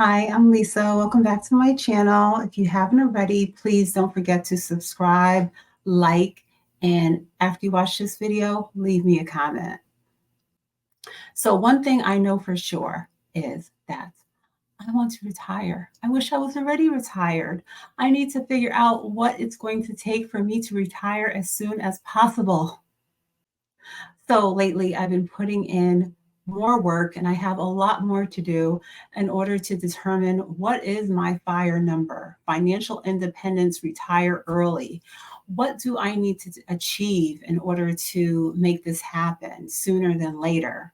Hi, I'm Lisa. Welcome back to my channel. If you haven't already, please don't forget to subscribe, like, and after you watch this video, leave me a comment. So one thing I know for sure is that I want to retire. I wish I was already retired. I need to figure out what it's going to take for me to retire as soon as possible. So lately, I've been putting in more work and I have a lot more to do in order to determine what is my FIRE number, financial independence, retire early. What do I need to achieve in order to make this happen sooner than later?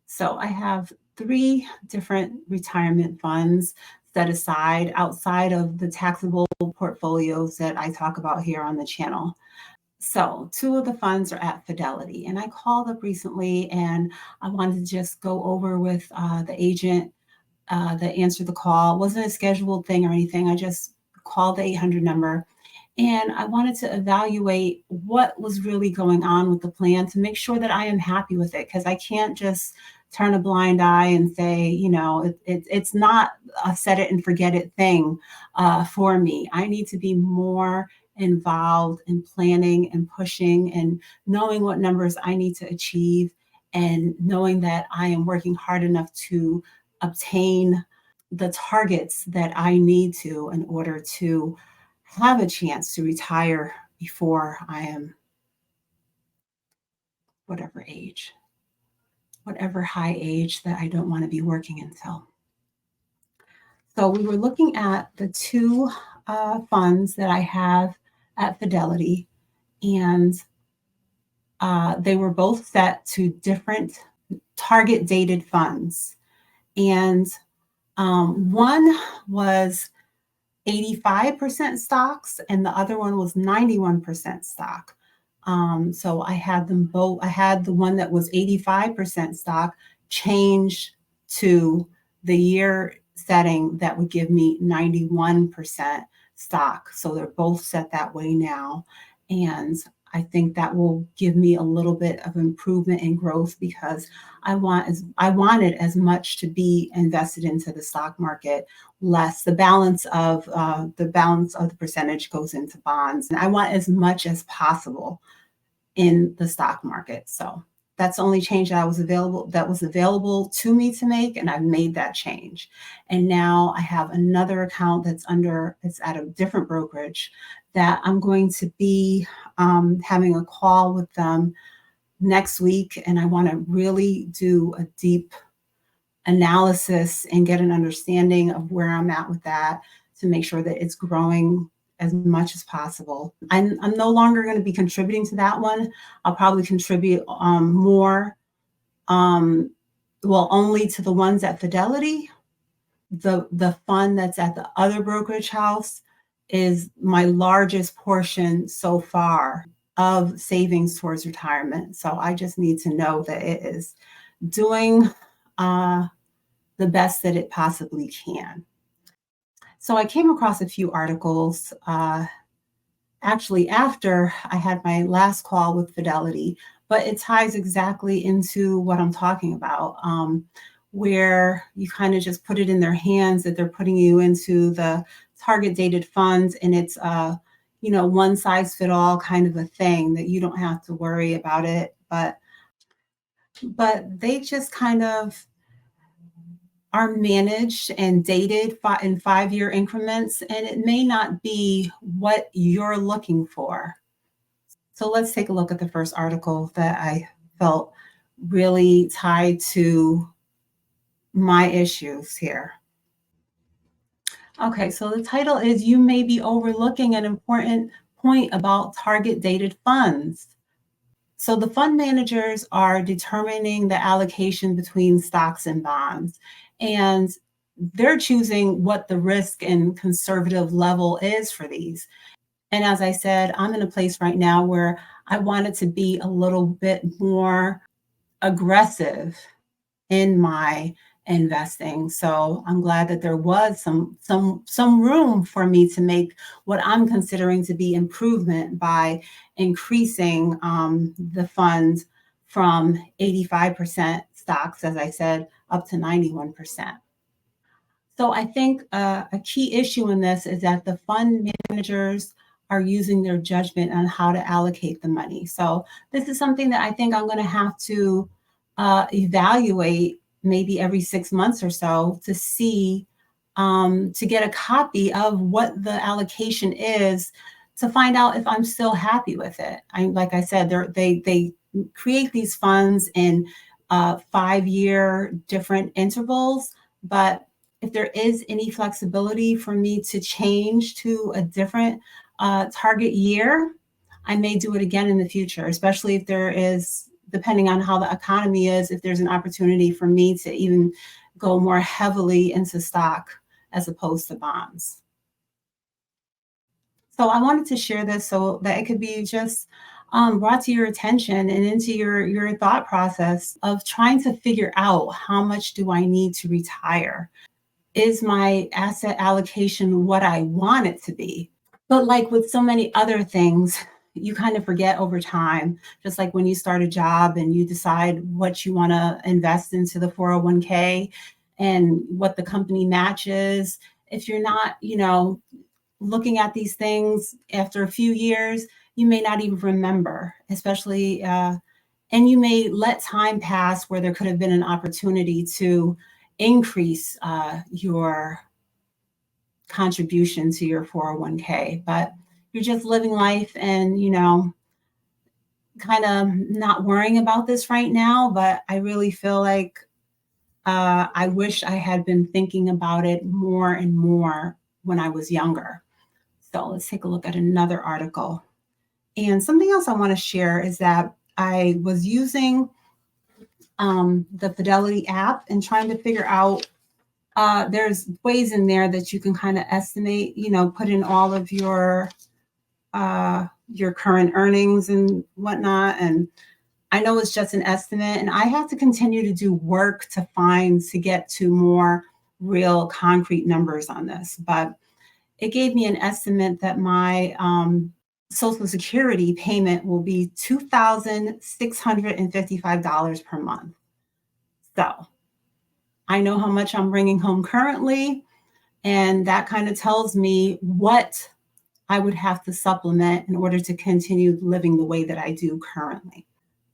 So I have three different retirement funds set aside outside of the taxable portfolios that I talk about here on the channel. So two of the funds are at Fidelity, and I called up recently and I wanted to just go over with the agent that answered the call. It wasn't a scheduled thing or anything. I just called the 800 number and I wanted to evaluate what was really going on with the plan to make sure that I am happy with it, because I can't just turn a blind eye and say, it's not a set it and forget it thing for me. I need to be more involved in planning and pushing and knowing what numbers I need to achieve and knowing that I am working hard enough to obtain the targets that I need to in order to have a chance to retire before I am whatever age, whatever high age that I don't want to be working until. So we were looking at the two funds that I have at Fidelity, and they were both set to different target dated funds. And one was 85% stocks and the other one was 91% stock. So I had them both. I had the one that was 85% stock changed to the year setting that would give me 91% stock. So they're both set that way now. And I think that will give me a little bit of improvement and growth because I wanted as much to be invested into the stock market, less the balance of the percentage goes into bonds, and I want as much as possible in the stock market. So that's the only change that was available to me to make, and I've made that change. And now I have another account it's at a different brokerage that I'm going to be having a call with them next week, and I want to really do a deep analysis and get an understanding of where I'm at with that to make sure that it's growing as much as possible. I'm no longer going to be contributing to that one. I'll probably contribute more, only to the ones at Fidelity. The fund that's at the other brokerage house is my largest portion so far of savings towards retirement. So I just need to know that it is doing the best that it possibly can. So I came across a few articles actually after I had my last call with Fidelity, but it ties exactly into what I'm talking about, where you kind of just put it in their hands that they're putting you into the target dated funds, and it's one size fit all kind of a thing that you don't have to worry about it, but they just kind of are managed and dated in 5-year increments, and it may not be what you're looking for. So let's take a look at the first article that I felt really tied to my issues here. Okay, so the title is "You May Be Overlooking an Important Point About Target Dated Funds." So the fund managers are determining the allocation between stocks and bonds, and they're choosing what the risk and conservative level is for these. And as I said, I'm in a place right now where I want it to be a little bit more aggressive in my investing. So I'm glad that there was some room for me to make what I'm considering to be improvement by increasing the fund from 85% stocks, as I said, up to 91%. So I think a key issue in this is that the fund managers are using their judgment on how to allocate the money. So this is something that I think I'm going to have to evaluate maybe every 6 months or so to see, to get a copy of what the allocation is, to find out if I'm still happy with it. Like I said, they create these funds in 5-year different intervals, but if there is any flexibility for me to change to a different target year, I may do it again in the future, especially if there is, depending on how the economy is, if there's an opportunity for me to even go more heavily into stock as opposed to bonds. So I wanted to share this so that it could be just brought to your attention and into your thought process of trying to figure out how much do I need to retire? Is my asset allocation what I want it to be? But like with so many other things, you kind of forget over time, just like when you start a job and you decide what you want to invest into the 401k and what the company matches. If you're not, looking at these things after a few years, you may not even remember, especially, and you may let time pass where there could have been an opportunity to increase your contribution to your 401k, but you're just living life and, kind of not worrying about this right now. But I really feel like I wish I had been thinking about it more and more when I was younger. So let's take a look at another article. And something else I want to share is that I was using the Fidelity app and trying to figure out, there's ways in there that you can kind of estimate, put in all of your current earnings and whatnot. And I know it's just an estimate, and I have to continue to do work to get to more real concrete numbers on this. But it gave me an estimate that my Social Security payment will be $2,655 per month. So I know how much I'm bringing home currently, and that kind of tells me what I would have to supplement in order to continue living the way that I do currently.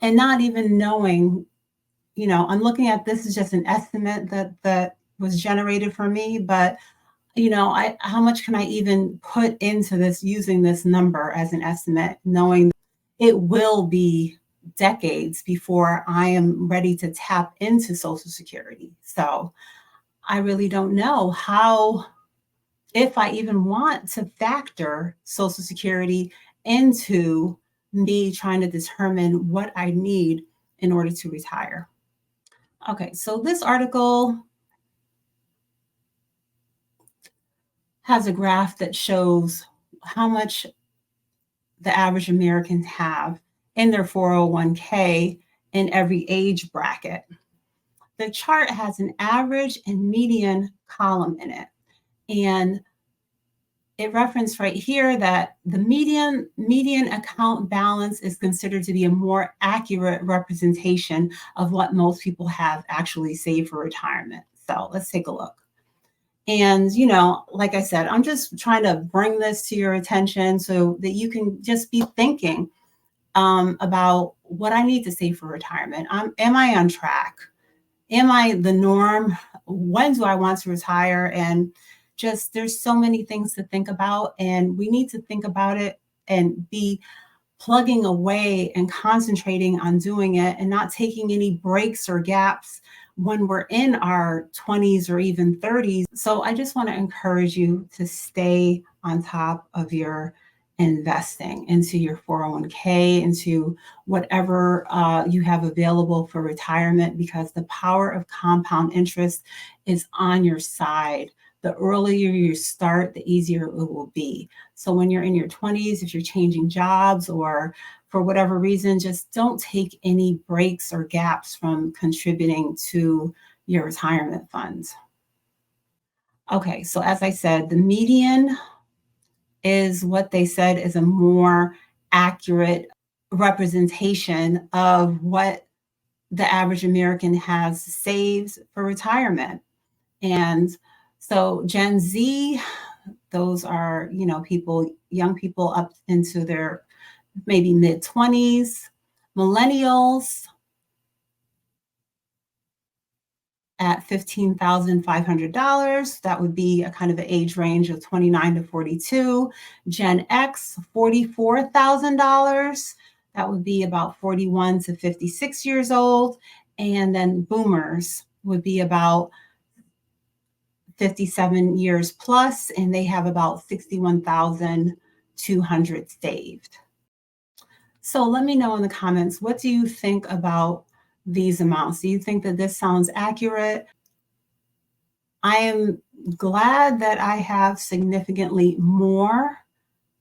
And not even knowing, I'm looking at this as just an estimate that was generated for me, but how much can I even put into this using this number as an estimate, knowing it will be decades before I am ready to tap into Social Security. So I really don't know how, if I even want to factor Social Security into me trying to determine what I need in order to retire. Okay, so this article has a graph that shows how much the average Americans have in their 401k in every age bracket. The chart has an average and median column in it. And it referenced right here that the median account balance is considered to be a more accurate representation of what most people have actually saved for retirement. So let's take a look. And, like I said, I'm just trying to bring this to your attention so that you can just be thinking about what I need to save for retirement. Am I on track? Am I the norm? When do I want to retire? And just there's so many things to think about, and we need to think about it and be plugging away and concentrating on doing it and not taking any breaks or gaps when we're in our 20s or even 30s. So I just want to encourage you to stay on top of your investing into your 401k, into whatever you have available for retirement, because the power of compound interest is on your side. The earlier you start, the easier it will be. So when you're in your 20s, if you're changing jobs or for whatever reason, just don't take any breaks or gaps from contributing to your retirement funds. Okay, so as I said, the median is what they said is a more accurate representation of what the average American has saved for retirement. And So Gen Z, those are, people, young people up into their maybe mid 20s. Millennials at $15,500. That would be a kind of an age range of 29 to 42. Gen X, $44,000. That would be about 41 to 56 years old. And then boomers would be about 57 years plus, and they have about 61,200 saved. So let me know in the comments, what do you think about these amounts? Do you think that this sounds accurate? I am glad that I have significantly more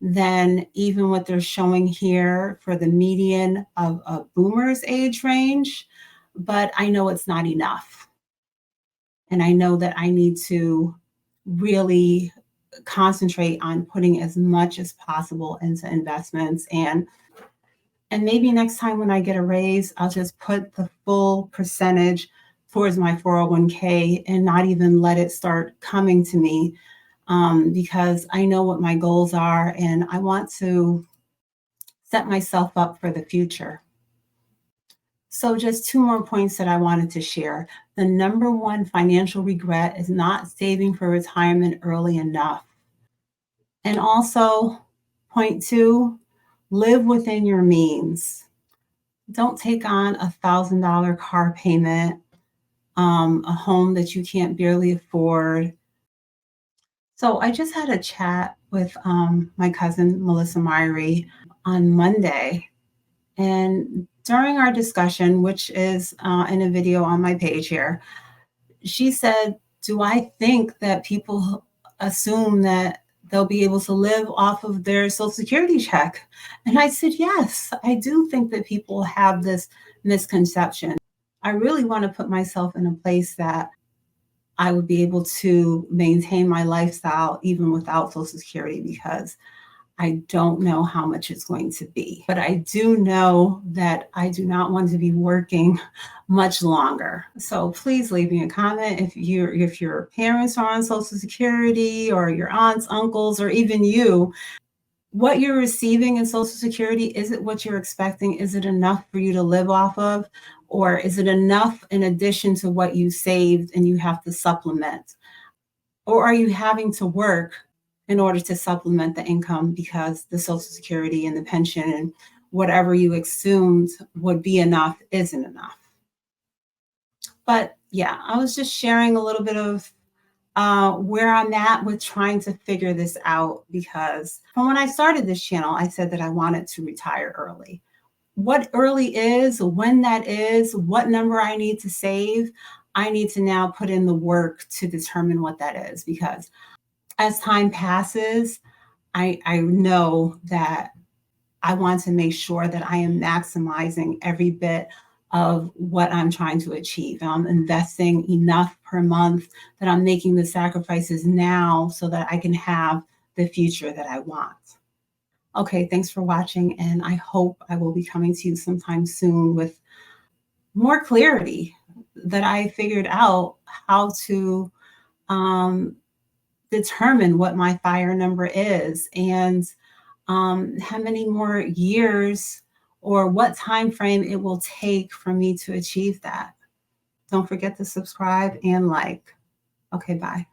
than even what they're showing here for the median of a boomer's age range, but I know it's not enough. And I know that I need to really concentrate on putting as much as possible into investments, and maybe next time when I get a raise, I'll just put the full percentage towards my 401k and not even let it start coming to me, because I know what my goals are and I want to set myself up for the future. So, just two more points that I wanted to share. The number one financial regret is not saving for retirement early enough. And also, point two, live within your means. Don't take on $1,000 car payment, a home that you can't barely afford. So I just had a chat with my cousin Melissa Myrie on Monday, and during our discussion, which is in a video on my page here, she said, "Do I think that people assume that they'll be able to live off of their Social Security check?" And I said, "Yes, I do think that people have this misconception. I really want to put myself in a place that I would be able to maintain my lifestyle even without Social Security, because I don't know how much it's going to be. But I do know that I do not want to be working much longer. So please leave me a comment if your parents are on Social Security, or your aunts, uncles, or even you. What you're receiving in Social Security, is it what you're expecting? Is it enough for you to live off of? Or is it enough in addition to what you saved and you have to supplement? Or are you having to work in order to supplement the income because the Social Security and the pension and whatever you assumed would be enough isn't enough? But yeah, I was just sharing a little bit of where I'm at with trying to figure this out, because from when I started this channel, I said that I wanted to retire early. What early is, when that is, what number I need to save, I need to now put in the work to determine what that is, because as time passes, I know that I want to make sure that I am maximizing every bit of what I'm trying to achieve. And I'm investing enough per month, that I'm making the sacrifices now so that I can have the future that I want. Okay, thanks for watching, and I hope I will be coming to you sometime soon with more clarity, that I figured out how to determine what my fire number is, and how many more years or what time frame it will take for me to achieve that. Don't forget to subscribe and like. Okay, bye.